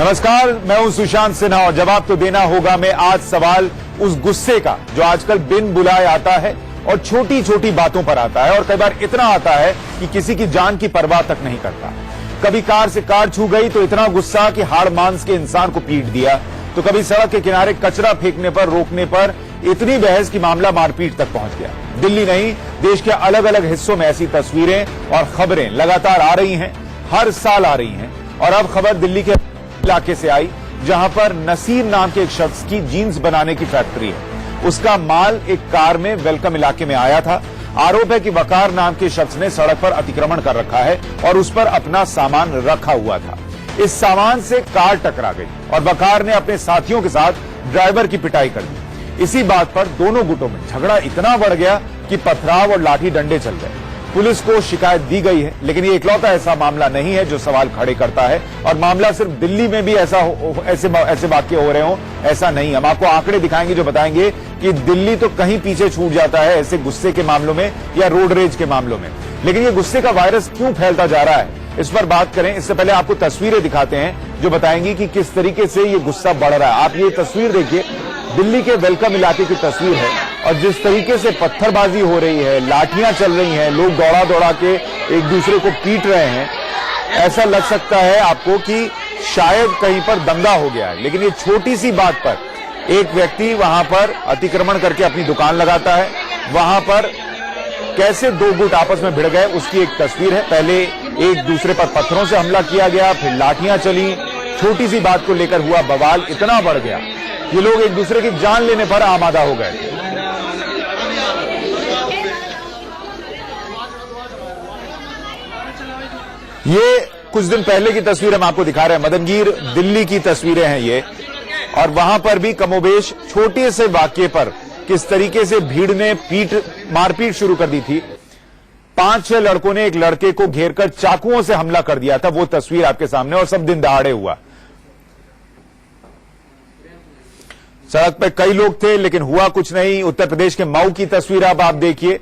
नमस्कार, मैं हूं सुशांत सिन्हा और जवाब तो देना होगा मैं आज सवाल उस गुस्से का जो आजकल बिन बुलाए आता है और छोटी छोटी बातों पर आता है और कई बार इतना आता है कि किसी की जान की परवाह तक नहीं करता। कभी कार से कार छू गई तो इतना गुस्सा कि हाड़ मांस के इंसान को पीट दिया, तो कभी सड़क के किनारे कचरा फेंकने पर रोकने पर इतनी बहस की मामला मारपीट तक पहुंच गया। दिल्ली नहीं, देश के अलग अलग हिस्सों में ऐसी तस्वीरें और खबरें लगातार आ रही हैं, हर साल आ रही हैं। और अब खबर दिल्ली के इलाके से आई जहां पर नसीर नाम के एक शख्स की जीन्स बनाने की फैक्ट्री है। उसका माल एक कार में वेलकम इलाके में आया था। आरोप है कि वकार नाम के शख्स ने सड़क पर अतिक्रमण कर रखा है और उस पर अपना सामान रखा हुआ था। इस सामान से कार टकरा गई और वकार ने अपने साथियों के साथ ड्राइवर की पिटाई कर दी। इसी बात पर दोनों गुटों में झगड़ा इतना बढ़ गया कि पथराव और लाठी डंडे चल गए। पुलिस को शिकायत दी गई है, लेकिन ये इकलौता ऐसा मामला नहीं है जो सवाल खड़े करता है। और मामला सिर्फ दिल्ली में भी ऐसे वाक्य हो रहे हो, ऐसा नहीं। हम आपको आंकड़े दिखाएंगे जो बताएंगे कि दिल्ली तो कहीं पीछे छूट जाता है ऐसे गुस्से के मामलों में या रोड रेज के मामलों में। लेकिन ये गुस्से का वायरस क्यों फैलता जा रहा है, इस पर बात करें। इससे पहले आपको तस्वीरें दिखाते हैं जो बताएंगी कि किस तरीके से ये गुस्सा बढ़ रहा है। आप ये तस्वीर देखिए, दिल्ली के वेलकम इलाके की तस्वीर है और जिस तरीके से पत्थरबाजी हो रही है, लाठियां चल रही हैं, लोग दौड़ा दौड़ा के एक दूसरे को पीट रहे हैं, ऐसा लग सकता है आपको कि शायद कहीं पर दंगा हो गया है। लेकिन ये छोटी सी बात पर एक व्यक्ति वहां पर अतिक्रमण करके अपनी दुकान लगाता है। वहां पर कैसे दो गुट आपस में भिड़ गए उसकी एक तस्वीर है। पहले एक दूसरे पर पत्थरों से हमला किया गया, फिर लाठियां चली। छोटी सी बात को लेकर हुआ बवाल इतना बढ़ गया, ये लोग एक दूसरे की जान लेने पर आमादा हो गए। ये कुछ दिन पहले की तस्वीर हम आपको दिखा रहे हैं, मदनगीर दिल्ली की तस्वीरें हैं ये। और वहां पर भी कमोबेश छोटे से वाक्य पर किस तरीके से भीड़ ने मारपीट शुरू कर दी थी। 5-6 लड़कों ने एक लड़के को घेरकर चाकुओं से हमला कर दिया था। वो तस्वीर आपके सामने, और सब दिन दहाड़े हुआ। सड़क पे कई लोग थे लेकिन हुआ कुछ नहीं। उत्तर प्रदेश के मऊ की तस्वीर अब आप देखिए।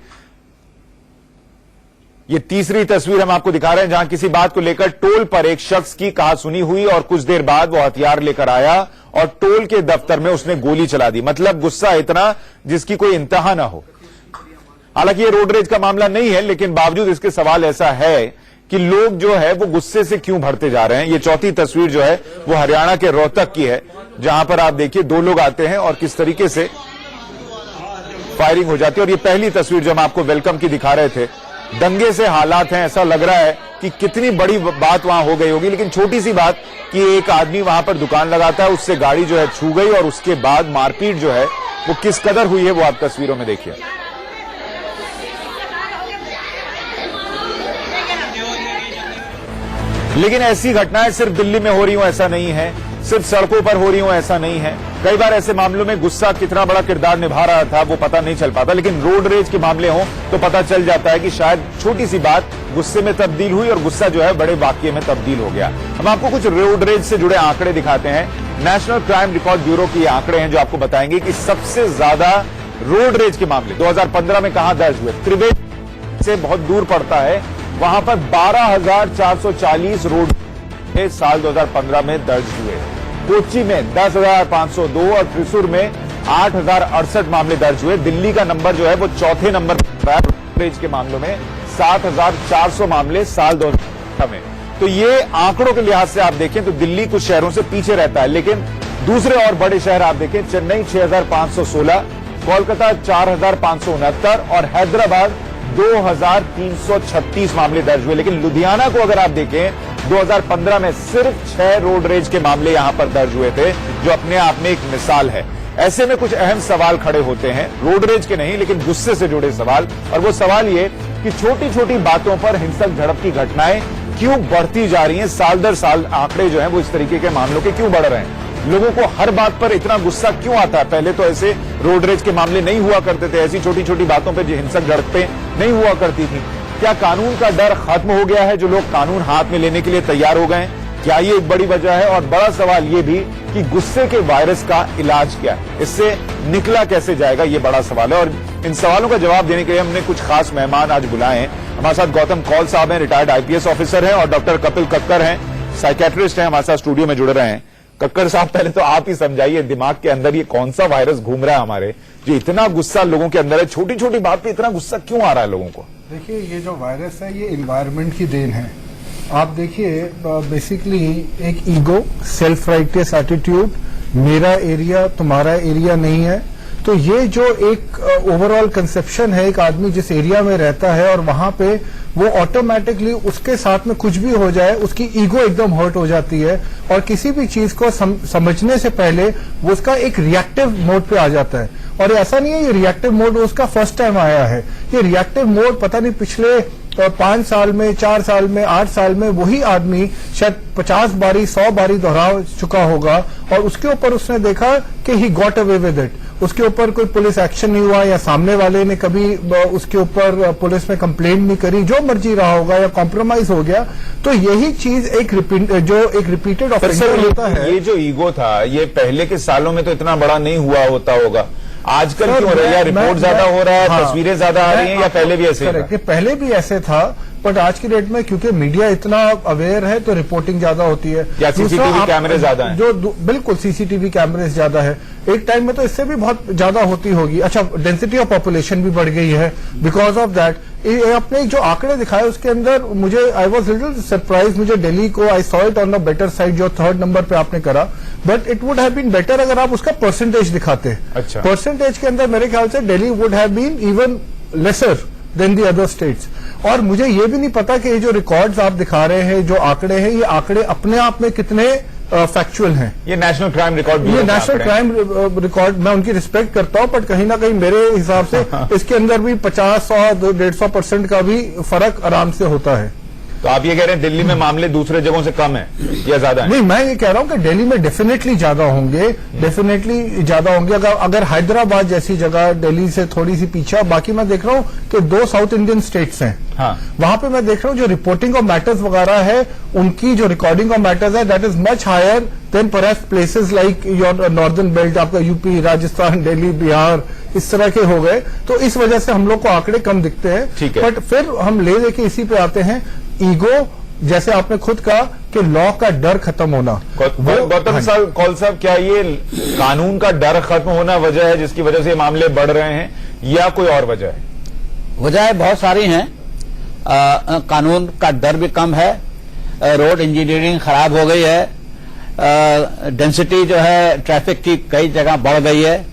ये तीसरी तस्वीर हम आपको दिखा रहे हैं जहां किसी बात को लेकर टोल पर एक शख्स की कहासुनी हुई और कुछ देर बाद वो हथियार लेकर आया और टोल के दफ्तर में उसने गोली चला दी। मतलब गुस्सा इतना जिसकी कोई इंतहा ना हो। हालांकि ये रोड रेज का मामला नहीं है, लेकिन बावजूद इसके सवाल ऐसा है कि लोग जो है वो गुस्से से क्यों भरते जा रहे हैं। ये चौथी तस्वीर जो है वो हरियाणा के रोहतक की है, जहां पर आप देखिए दो लोग आते हैं और किस तरीके से फायरिंग हो जाती है। और ये पहली तस्वीर जो हम आपको वेलकम की दिखा रहे थे, दंगे से हालात हैं। ऐसा लग रहा है कि कितनी बड़ी बात वहां हो गई होगी, लेकिन छोटी सी बात कि एक आदमी वहां पर दुकान लगाता है, उससे गाड़ी जो है छू गई और उसके बाद मारपीट जो है वो किस कदर हुई है वो आप तस्वीरों में देखिए। लेकिन ऐसी घटनाएं सिर्फ दिल्ली में हो रही हो ऐसा नहीं है, सिर्फ सड़कों पर हो रही हो ऐसा नहीं है। कई बार ऐसे मामलों में गुस्सा कितना बड़ा किरदार निभा रहा था वो पता नहीं चल पाता, लेकिन रोड रेज के मामले हों तो पता चल जाता है कि शायद छोटी सी बात गुस्से में तब्दील हुई और गुस्सा जो है बड़े वाकये में तब्दील हो गया। हम आपको कुछ रोड रेज से जुड़े आंकड़े दिखाते हैं। नेशनल क्राइम रिकॉर्ड ब्यूरो के ये आंकड़े हैं जो आपको बताएंगे कि सबसे ज्यादा रोड रेज के मामले 2015 में कहां दर्ज हुए। त्रिवेदी से बहुत दूर पड़ता है, वहां पर 12,440 रोड साल 2015 में दर्ज हुए। कोच्चि में 10,502 और त्रिशूर में 8,068 मामले दर्ज हुए। दिल्ली का नंबर जो है वो चौथे नंबर पर है रोड रेज के मामलों में, 7,400 मामले साल 2015 में। तो ये आंकड़ों के लिहाज से आप देखें तो दिल्ली कुछ शहरों से पीछे रहता है, लेकिन दूसरे और बड़े शहर आप देखें, चेन्नई 6,516, कोलकाता 4,569 और हैदराबाद 2,336 मामले दर्ज हुए। लेकिन लुधियाना को अगर आप देखें 2015 में सिर्फ 6 रोड रेज के मामले यहां पर दर्ज हुए थे, जो अपने आप में एक मिसाल है। ऐसे में कुछ अहम सवाल खड़े होते हैं, रोड रेज के नहीं लेकिन गुस्से से जुड़े सवाल। और वो सवाल ये कि छोटी छोटी बातों पर हिंसक झड़प की घटनाएं क्यों बढ़ती जा रही हैं। साल दर साल आंकड़े जो हैं वो इस तरीके के मामलों के क्यों बढ़ रहे हैं। लोगों को हर बात पर इतना गुस्सा क्यों आता है। पहले तो ऐसे रोड रेज के मामले नहीं हुआ करते थे, ऐसी छोटी छोटी बातों पर हिंसक झड़पें नहीं हुआ करती थी। क्या कानून का डर खत्म हो गया है, जो लोग कानून हाथ में लेने के लिए तैयार हो गए? क्या ये एक बड़ी वजह है? और बड़ा सवाल ये भी कि गुस्से के वायरस का इलाज क्या है, इससे निकला कैसे जाएगा, ये बड़ा सवाल है। और इन सवालों का जवाब देने के लिए हमने कुछ खास मेहमान आज बुलाए हैं। हमारे साथ गौतम कौल साहब हैं, रिटायर्ड IPS ऑफिसर हैं, और डॉक्टर कपिल कक्कर हैं, साइकेट्रिस्ट हैं, हमारे साथ स्टूडियो में जुड़ रहे हैं। कक्कड़ साहब, पहले तो आप ही समझाइए, दिमाग के अंदर ये कौन सा वायरस घूम रहा है हमारे, जो इतना गुस्सा लोगों के अंदर है, छोटी छोटी बात पे इतना गुस्सा क्यों आ रहा है लोगों को? देखिए, ये जो वायरस है ये इन्वायरमेंट की देन है। आप देखिए, बेसिकली एक ईगो, सेल्फ राइटियस एटीट्यूड, मेरा एरिया तुम्हारा एरिया नहीं है। तो ये जो एक ओवरऑल कंसेप्शन है, एक आदमी जिस एरिया में रहता है और वहां पे वो ऑटोमेटिकली उसके साथ में कुछ भी हो जाए उसकी ईगो एकदम हर्ट हो जाती है और किसी भी चीज को समझने से पहले वो उसका एक रिएक्टिव मोड पे आ जाता है। और ऐसा नहीं है ये रिएक्टिव मोड उसका फर्स्ट टाइम आया है, ये रिएक्टिव मोड पता नहीं पिछले 5 साल में, 4 साल में, 8 साल में वही आदमी शायद 50 बारी 100 बारी दोहरा चुका होगा और उसके ऊपर उसने देखा कि he got away with it. उसके ऊपर कोई पुलिस एक्शन नहीं हुआ या सामने वाले ने कभी उसके ऊपर पुलिस में कंप्लेंट नहीं करी, जो मर्जी रहा होगा या कॉम्प्रोमाइज हो गया। तो यही चीज एक रिपीटेड ऑफेंडर होता है। ये जो ईगो था ये पहले के सालों में तो इतना बड़ा नहीं हुआ होता होगा, आजकल क्यों हो रहा है? रिपोर्ट ज्यादा हो रहा है, तस्वीरें ज्यादा आ रही हैं, या पहले भी ऐसे था? पहले भी ऐसे था, बट आज की डेट में क्योंकि मीडिया इतना अवेयर है तो रिपोर्टिंग ज्यादा होती है, या सीसीटीवी कैमरे ज्यादा हैं? जो बिल्कुल सीसीटीवी कैमरे ज्यादा है। एक टाइम में तो इससे भी बहुत ज्यादा होती होगी। अच्छा, डेंसिटी ऑफ पॉपुलेशन भी बढ़ गई है बिकॉज ऑफ दैट। अपने जो आंकड़े दिखाए उसके अंदर मुझे आई वॉज लिटिल सरप्राइज, मुझे दिल्ली को I saw it on the better side, जो 3rd नंबर पे आपने करा, but it would have been better अगर आप उसका परसेंटेज दिखाते। अच्छा, परसेंटेज के अंदर मेरे ख्याल से Delhi would have been even lesser than the other states. और मुझे ये भी नहीं पता कि ये जो रिकॉर्ड्स आप दिखा रहे हैं, जो आंकड़े हैं, ये आंकड़े अपने आप में कितने फैक्चुअल हैं। ये नेशनल क्राइम रिकॉर्ड, ये नेशनल क्राइम रिकॉर्ड, मैं उनकी रिस्पेक्ट करता हूं, बट कहीं ना कहीं मेरे हिसाब से इसके अंदर भी 50, 100, 150% का भी फर्क आराम से होता है। तो आप ये कह रहे हैं दिल्ली में मामले दूसरे जगहों से कम है या ज्यादा है? नहीं, मैं ये कह रहा हूं कि दिल्ली में डेफिनेटली ज्यादा होंगे, डेफिनेटली ज्यादा होंगे। अगर हैदराबाद जैसी जगह दिल्ली से थोड़ी सी पीछे, बाकी मैं देख रहा हूं कि 2 साउथ इंडियन स्टेट्स हैं, हाँ, वहां पे मैं देख रहा हूं जो रिपोर्टिंग ऑफ मैटर्स वगैरह है, उनकी जो रिकॉर्डिंग ऑफ मैटर्स है that is much higher than perhaps places like your northern belt, आपका यूपी, राजस्थान, दिल्ली, बिहार, इस तरह के हो गए। तो इस वजह से हम लोग को आंकड़े कम दिखते हैं। बट फिर हम ले लेके इसी पे आते हैं, ईगो, जैसे आपने खुद कहा कि लॉ का डर खत्म होना। गौतम साहब, कौल साहब, क्या ये कानून का डर खत्म होना वजह है जिसकी वजह से ये मामले बढ़ रहे हैं, या कोई और वजह है? वजह बहुत सारी हैं। कानून का डर भी कम है, रोड इंजीनियरिंग खराब हो गई है, डेंसिटी जो है ट्रैफिक की कई जगह बढ़ गई है।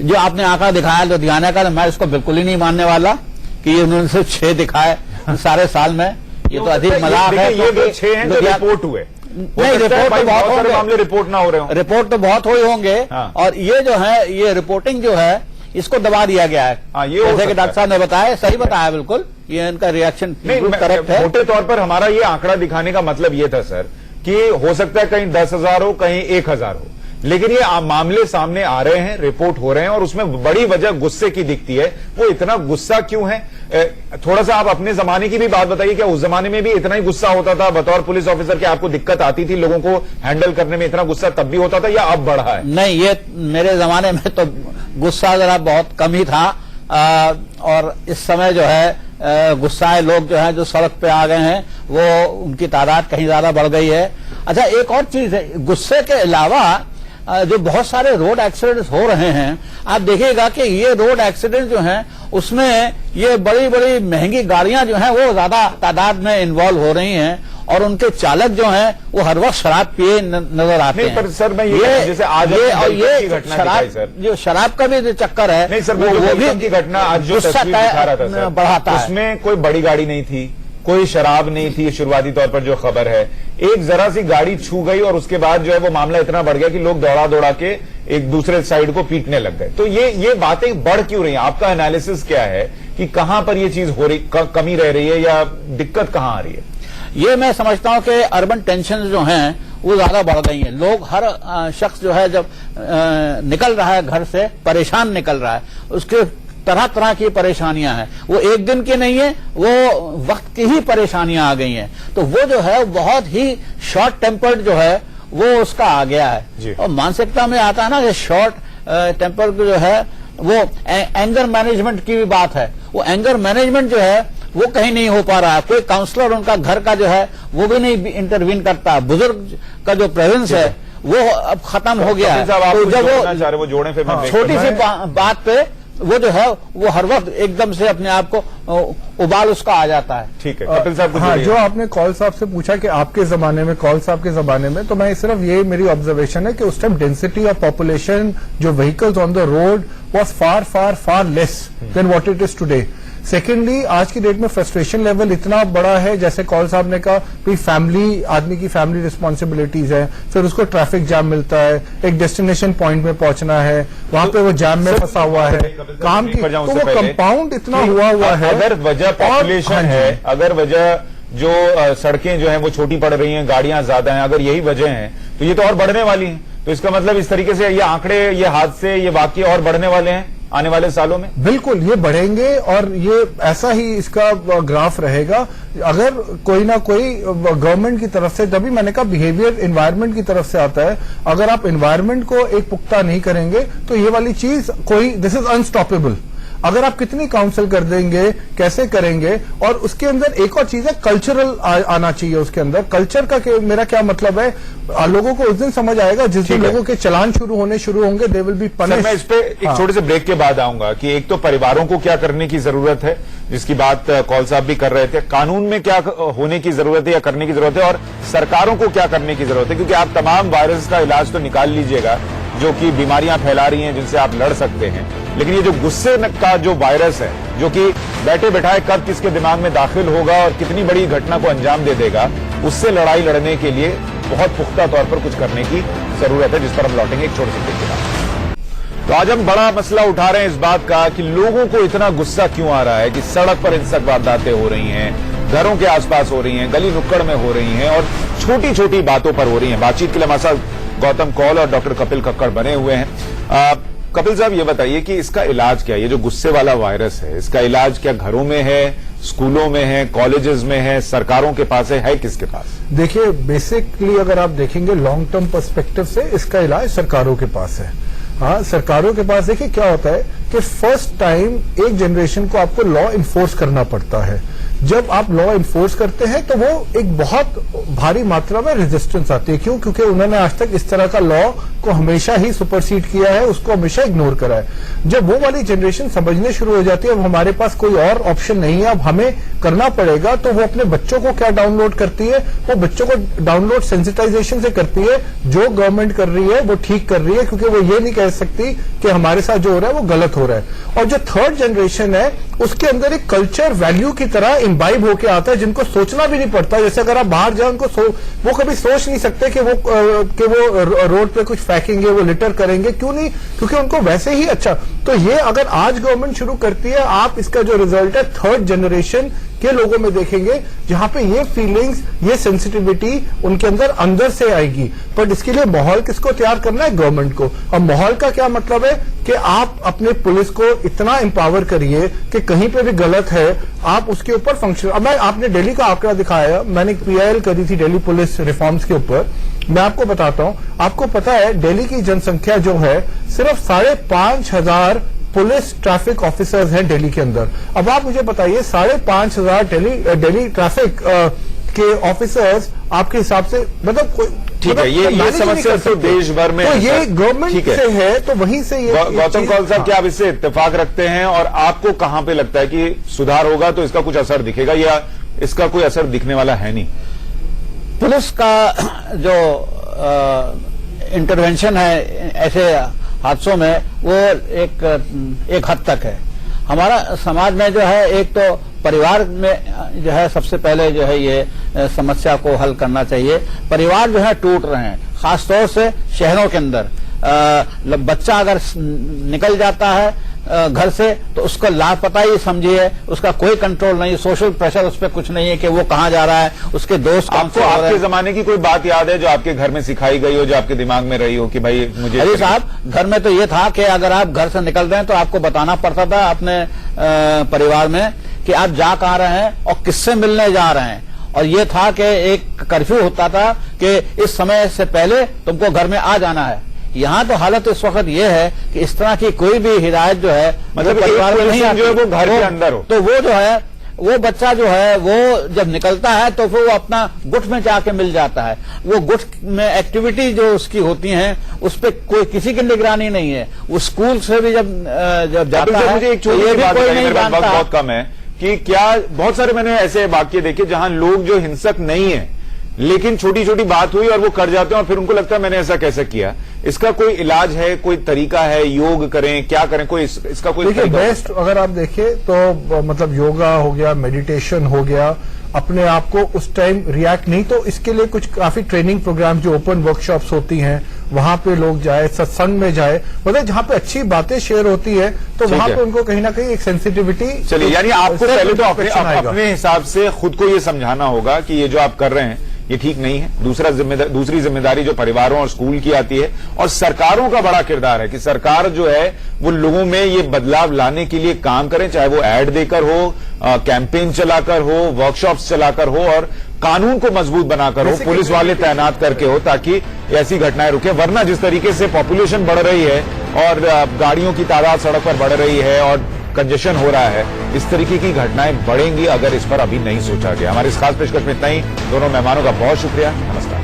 जो आपने आंकड़ा दिखाया लुधियाना का, मैं इसको बिल्कुल ही नहीं मानने वाला कि ये उन्होंने सिर्फ 6 दिखाए सारे साल में, ये तो अधिक मजाक है। ये जो 6 हैं जो रिपोर्ट हुए, नहीं, रिपोर्ट तो बहुत होंगे, मामले रिपोर्ट ना हो रहे हो, रिपोर्ट तो बहुत हुए होंगे। हाँ। और ये जो है, ये रिपोर्टिंग जो है, इसको दबा दिया गया है। जैसे कि डॉक्टर साहब ने बताया, सही बताया बिल्कुल, ये इनका रिएक्शन करेक्ट है। मोटे तौर पर हमारा ये आंकड़ा दिखाने का मतलब ये था सर कि हो सकता है कहीं 10,000 हो, कहीं 1,000 हो, लेकिन ये मामले सामने आ रहे हैं, रिपोर्ट हो रहे हैं, और उसमें बड़ी वजह गुस्से की दिखती है। वो इतना गुस्सा क्यों है? थोड़ा सा आप अपने जमाने की भी बात बताइए, क्या उस जमाने में भी इतना ही गुस्सा होता था? बतौर पुलिस ऑफिसर क्या आपको दिक्कत आती थी लोगों को हैंडल करने में? इतना गुस्सा तब भी होता था या अब बढ़ा है? नहीं, ये मेरे जमाने में तो गुस्सा जरा बहुत कम ही था। और इस समय जो है गुस्साए लोग जो है जो सड़क पे आ गए हैं, वो उनकी तादाद कहीं ज्यादा बढ़ गई है। अच्छा, एक और चीज है, गुस्से के अलावा जो बहुत सारे रोड एक्सीडेंट्स हो रहे हैं, आप देखिएगा कि ये रोड एक्सीडेंट जो हैं उसमें ये बड़ी बड़ी महंगी गाड़ियां जो हैं वो ज्यादा तादाद में इन्वॉल्व हो रही हैं, और उनके चालक जो हैं वो हर वक्त शराब पिए नजर आते हैं। पर सर मैं ये जैसे आज ये शराब, जो शराब का भी जो चक्कर है, नहीं सर, वो भी की घटना आज जो तस्वीर दिखा रहा था सर, बढ़ाता है, उसमें कोई बड़ी गाड़ी नहीं थी, कोई शराब नहीं थी, शुरुआती तौर पर जो खबर है, एक जरा सी गाड़ी छू गई और उसके बाद जो है वो मामला इतना बढ़ गया कि लोग दौड़ा दौड़ा के एक दूसरे साइड को पीटने लग गए। तो ये बातें बढ़ क्यों रही हैं? आपका एनालिसिस क्या है कि कहां पर ये चीज हो रही, कमी रह रही है या दिक्कत कहां आ रही है? ये मैं समझता हूं कि अर्बन टेंशन जो हैं वो ज्यादा बढ़ गई हैं। लोग, हर शख्स जो है जब निकल रहा है घर से, परेशान निकल रहा है, उसके तरह तरह की परेशानियां हैं, वो एक दिन की नहीं है, वो वक्त की ही परेशानियां आ गई हैं। तो वो जो है बहुत ही शॉर्ट टेम्पर्ड जो है वो उसका आ गया है। और मानसिकता में आता है ना कि शॉर्ट टेम्पर जो है वो एंगर मैनेजमेंट की भी बात है। वो एंगर मैनेजमेंट जो है वो कहीं नहीं हो पा रहा है। कोई काउंसलर उनका घर का जो है वो भी नहीं इंटरवीन करता। बुजुर्ग का जो प्रेजेंस है वो अब खत्म हो गया है। साहब आप तो कुछ जब जोड़ना चाह रहे वो जोड़ें, फिर मैं break छोटी सी करूंगा। बात पे वो जो है वो हर वक्त एकदम से अपने आप को उबाल उसका आ जाता है। ठीक है, कपिल साहब कुछ हाँ, जोड़िए। जो आपने कौल साहब से पूछा कि आपके जमाने में, कौल साहब के जमाने में, तो मैं सिर्फ ये मेरी ऑब्जर्वेशन है कि उस टाइम डेंसिटी ऑफ पॉपुलेशन, जो vehicles on the road was far far far less than what it is today. Secondly, आज की डेट में फ्रस्ट्रेशन लेवल इतना बड़ा है, जैसे कौल साहब ने कहा, भाई फैमिली, आदमी की फैमिली रिस्पॉन्सिबिलिटीज है, फिर उसको ट्रैफिक जाम मिलता है, एक डेस्टिनेशन पॉइंट में पहुंचना है, वहां पे वो जाम में फंसा हुआ है, काम की, तो वो कंपाउंड इतना हुआ है। अगर वजह पॉपुलेशन है, अगर वजह जो सड़कें जो हैं वो छोटी पड़ रही हैं, गाड़ियां ज्यादा हैं, अगर यही वजह है तो ये तो और बढ़ने वाली हैं। तो इसका मतलब इस तरीके से ये आंकड़े, ये हादसे, ये वाकये और बढ़ने वाले हैं आने वाले सालों में। बिल्कुल, ये बढ़ेंगे और ये ऐसा ही इसका ग्राफ रहेगा अगर कोई ना कोई गवर्नमेंट की तरफ से, तभी मैंने कहा बिहेवियर एनवायरनमेंट की तरफ से आता है। अगर आप एनवायरनमेंट को एक पुख्ता नहीं करेंगे तो ये वाली चीज कोई, दिस इज अनस्टॉपेबल। अगर आप कितनी काउंसिल कर देंगे, कैसे करेंगे, और उसके अंदर एक और चीज है, कल्चरल आना चाहिए उसके अंदर। कल्चर का मेरा क्या मतलब है, लोगों को उस दिन समझ आएगा जिस दिन लोगों के चलान शुरू होंगे, दे विल बी पनिश्ड। मैं इस पे एक छोटे से ब्रेक के बाद आऊंगा कि एक तो परिवारों को क्या करने की जरूरत है, जिसकी बात कौल साहब भी कर रहे थे, कानून में क्या होने की जरूरत है या करने की जरूरत है, और सरकारों को क्या करने की जरूरत है। क्योंकि आप तमाम वायरस का इलाज तो निकाल लीजिएगा जो कि बीमारियां फैला रही हैं, जिनसे आप लड़ सकते हैं, लेकिन ये जो गुस्से का जो वायरस है, जो कि बैठे बैठाए कब किसके दिमाग में दाखिल होगा और कितनी बड़ी घटना को अंजाम दे देगा, उससे लड़ाई लड़ने के लिए बहुत पुख्ता तौर पर कुछ करने की जरूरत है, जिस पर हम लौटेंगे एक छोटे से ब्रेक के बाद। तो आज हम बड़ा मसला उठा रहे हैं इस बात का कि लोगों को इतना गुस्सा क्यों आ रहा है कि सड़क पर हिंसक वारदातें हो रही हैं, घरों के आसपास हो रही हैं, गली नुक्कड़ में हो रही हैं, और छोटी छोटी बातों पर हो रही हैं। बातचीत के लिए हमारे साथ गौतम कौल और डॉक्टर कपिल कक्कड़ बने हुए हैं। कपिल साहब, ये बताइए कि इसका इलाज क्या है? ये जो गुस्से वाला वायरस है, इसका इलाज क्या घरों में है, स्कूलों में है, कॉलेजेस में है, सरकारों के पास है किसके पास? देखिए, बेसिकली अगर आप देखेंगे लॉन्ग टर्म पर्सपेक्टिव से, इसका इलाज सरकारों के पास है। हाँ, सरकारों के पास देखिए क्या होता है कि फर्स्ट टाइम एक जनरेशन को आपको लॉ इन्फोर्स करना पड़ता है। जब आप लॉ इन्फोर्स करते हैं तो वो एक बहुत भारी मात्रा में रेजिस्टेंस आती है। क्यों? क्योंकि उन्होंने आज तक इस तरह का लॉ को हमेशा ही सुपरसीड किया है, उसको हमेशा इग्नोर करा है। जब वो वाली जनरेशन समझने शुरू हो जाती है अब हमारे पास कोई और ऑप्शन नहीं है, अब हमें करना पड़ेगा, तो वो अपने बच्चों को क्या डाउनलोड करती है, वो बच्चों को डाउनलोड सेंसिटाइजेशन से करती है। जो गवर्नमेंट कर रही है वो ठीक कर रही है, क्योंकि वो ये नहीं कह सकती कि हमारे साथ जो हो रहा है वो गलत हो रहा है। और जो थर्ड जनरेशन है उसके अंदर एक कल्चर वैल्यू की तरह इम्बाइब होके आता है, जिनको सोचना भी नहीं पड़ता। जैसे अगर आप बाहर जाए, उनको वो कभी सोच नहीं सकते कि वो रोड पे कुछ फेंकेंगे, वो लिटर करेंगे। क्यों नहीं? क्योंकि उनको वैसे ही अच्छा। तो ये अगर आज गवर्नमेंट शुरू करती है, आप इसका जो रिजल्ट है थर्ड जनरेशन के लोगों में देखेंगे, जहां पे ये फीलिंग्स, ये सेंसिटिविटी उनके अंदर से आएगी। बट इसके लिए माहौल किसको तैयार करना है? गवर्नमेंट को। और माहौल का क्या मतलब है कि आप अपने पुलिस को इतना एम्पावर करिए कि कहीं पे भी गलत है आप उसके ऊपर फंक्शन। अब आपने दिल्ली का आंकड़ा दिखाया, मैंने एक PIL करी थी दिल्ली पुलिस रिफॉर्म्स के ऊपर। मैं आपको बताता हूं, आपको पता है दिल्ली की जनसंख्या जो है सिर्फ 5,500 पुलिस ट्रैफिक ऑफिसर्स हैं दिल्ली के अंदर। अब आप मुझे बताइए 5,500 दिल्ली ट्रैफिक के ऑफिसर्स आपके हिसाब से मतलब कोई ठीक है, ये समस्या तो देश भर में, तो ये गवर्नमेंट से है, तो वहीं से ये गौतम कौल साहब, क्या आप इससे इत्तेफाक रखते हैं? और आपको कहां पे लगता है कि सुधार होगा तो इसका कुछ असर दिखेगा, या इसका कोई असर दिखने वाला है नहीं? पुलिस का जो इंटरवेंशन है ऐसे हादसों में वो एक हद तक है। हमारा समाज में जो है, एक तो परिवार में जो है सबसे पहले जो है ये समस्या को हल करना चाहिए। परिवार जो है टूट रहे हैं, खासतौर से शहरों के अंदर। बच्चा अगर निकल जाता है घर से तो उसका लापता ही समझिए, उसका कोई कंट्रोल नहीं, सोशल प्रेशर उस पर कुछ नहीं है कि वो कहां जा रहा है, उसके दोस्त आपको आपके जमाने की कोई बात याद है जो आपके घर में सिखाई गई हो, जो आपके दिमाग में रही हो कि भाई मुझे? अरे साहब, घर में तो ये था कि अगर आप घर से निकल रहे हैं तो आपको बताना पड़ता था अपने परिवार में कि आप जा कहां रहे हैं और किससे मिलने जा रहे हैं। और ये था कि एक कर्फ्यू होता था कि इस समय से पहले तुमको घर में आ जाना है। यहाँ तो हालत इस वक्त ये है कि इस तरह की कोई भी हिदायत जो है मतलब परिवार में नहीं जो है वो घर के अंदर हो, तो वो जो है वो बच्चा जो है वो जब निकलता है तो फिर वो अपना गुट में जाके मिल जाता है। वो गुट में एक्टिविटी जो उसकी होती हैं उस पर कोई किसी की निगरानी नहीं है। वो स्कूल से भी जब जाता है मुझे एक तो छोटी ये सी भी बात कोई बताइए, नहीं मेरे पास वक्त जानता। बहुत कम है कि क्या बहुत सारे मैंने ऐसे वाक्य देखे जहां लोग जो हिंसक नहीं है लेकिन छोटी छोटी बात हुई और वो कर जाते हैं और फिर उनको लगता है मैंने ऐसा कैसे किया। इसका कोई इलाज है, कोई तरीका है? योग करें, क्या करें, कोई इसका कोई देखिए तरीका? बेस्ट अगर आप देखें तो मतलब योगा हो गया, मेडिटेशन हो गया, अपने आप को उस टाइम रिएक्ट नहीं, तो इसके लिए कुछ काफी ट्रेनिंग प्रोग्राम जो ओपन वर्कशॉप्स होती हैं वहां पे लोग जाए, सत्संग में जाए, मतलब जहां पे अच्छी बातें शेयर होती है तो ठीक वहां है। पे उनको कहीं ना कहीं एक सेंसिटिविटी। चलिए, यानी आपको पहले तो आएगा। अपने हिसाब से खुद को ये समझाना होगा कि ये जो आप कर रहे हैं ये ठीक नहीं है। दूसरी जिम्मेदारी जो परिवारों और स्कूल की आती है, और सरकारों का बड़ा किरदार है कि सरकार जो है वो लोगों में ये बदलाव लाने के लिए काम करें, चाहे वो एड देकर हो, कैंपेन चलाकर हो, वर्कशॉप्स चलाकर हो, और कानून को मजबूत बनाकर हो, पुलिस वाले तैनात करके हो, ताकि ऐसी घटनाएं रुके। वरना जिस तरीके से पॉपुलेशन बढ़ रही है और गाड़ियों की तादाद सड़क पर बढ़ रही है और कंजेशन हो रहा है, इस तरीके की घटनाएं बढ़ेंगी अगर इस पर अभी नहीं सोचा गया। हमारे इस खास पेशकश में इतना ही। दोनों मेहमानों का बहुत शुक्रिया। नमस्कार।